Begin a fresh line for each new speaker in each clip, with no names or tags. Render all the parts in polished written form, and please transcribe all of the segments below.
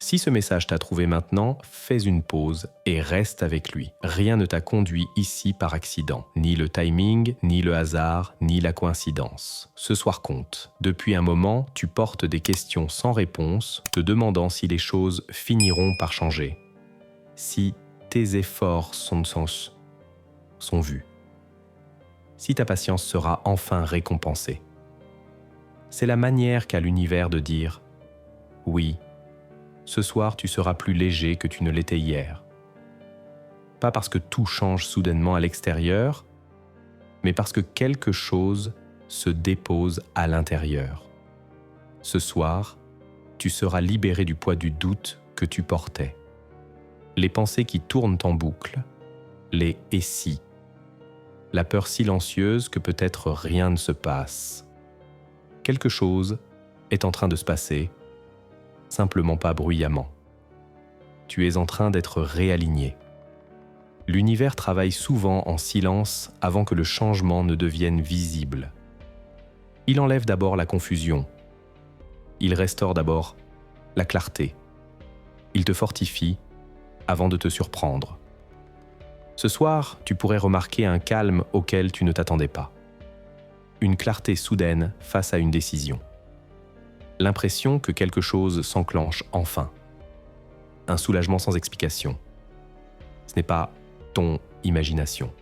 Si ce message t'a trouvé maintenant, fais une pause et reste avec lui. Rien ne t'a conduit ici par accident. Ni le timing, ni le hasard, ni la coïncidence. Ce soir compte. Depuis un moment, tu portes des questions sans réponse, te demandant si les choses finiront par changer. Si tes efforts sont vus. Si ta patience sera enfin récompensée. C'est la manière qu'a l'univers de dire « Oui, ce soir tu seras plus léger que tu ne l'étais hier. » Pas parce que tout change soudainement à l'extérieur, mais parce que quelque chose se dépose à l'intérieur. Ce soir, tu seras libéré du poids du doute que tu portais. Les pensées qui tournent en boucle, les « et si », la peur silencieuse que peut-être rien ne se passe. Quelque chose est en train de se passer, simplement pas bruyamment. Tu es en train d'être réaligné. L'univers travaille souvent en silence avant que le changement ne devienne visible. Il enlève d'abord la confusion. Il restaure d'abord la clarté. Il te fortifie avant de te surprendre. Ce soir, tu pourrais remarquer un calme auquel tu ne t'attendais pas. Une clarté soudaine face à une décision. L'impression que quelque chose s'enclenche enfin. Un soulagement sans explication. Ce n'est pas ton imagination.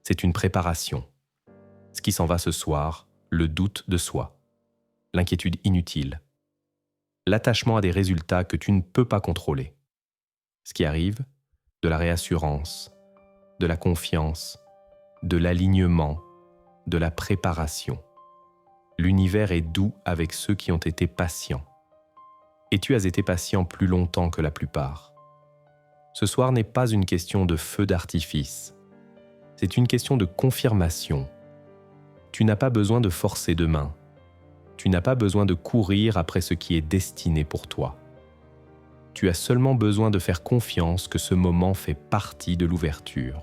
C'est une préparation. Ce qui s'en va ce soir, le doute de soi, l'inquiétude inutile, l'attachement à des résultats que tu ne peux pas contrôler. Ce qui arrive, de la réassurance, de la confiance, de l'alignement, de la préparation. L'univers est doux avec ceux qui ont été patients. Et tu as été patient plus longtemps que la plupart. Ce soir n'est pas une question de feu d'artifice. C'est une question de confirmation. Tu n'as pas besoin de forcer de main. Tu n'as pas besoin de courir après ce qui est destiné pour toi. Tu as seulement besoin de faire confiance que ce moment fait partie de l'ouverture.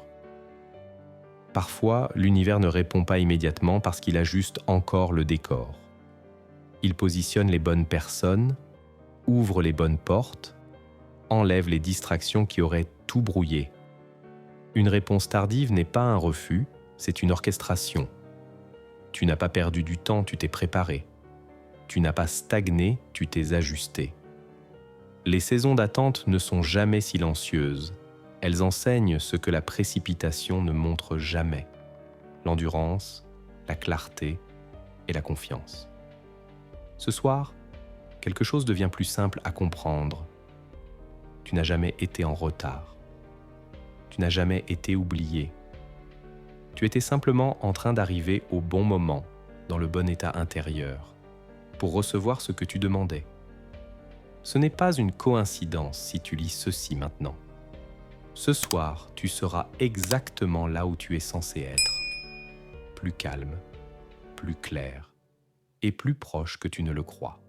Parfois, l'univers ne répond pas immédiatement parce qu'il ajuste encore le décor. Il positionne les bonnes personnes, ouvre les bonnes portes, enlève les distractions qui auraient tout brouillé. Une réponse tardive n'est pas un refus, c'est une orchestration. Tu n'as pas perdu du temps, tu t'es préparé. Tu n'as pas stagné, tu t'es ajusté. Les saisons d'attente ne sont jamais silencieuses. Elles enseignent ce que la précipitation ne montre jamais. L'endurance, la clarté et la confiance. Ce soir, quelque chose devient plus simple à comprendre. Tu n'as jamais été en retard. Tu n'as jamais été oublié. Tu étais simplement en train d'arriver au bon moment, dans le bon état intérieur, pour recevoir ce que tu demandais. Ce n'est pas une coïncidence si tu lis ceci maintenant. Ce soir, tu seras exactement là où tu es censé être. Plus calme, plus clair et plus proche que tu ne le crois.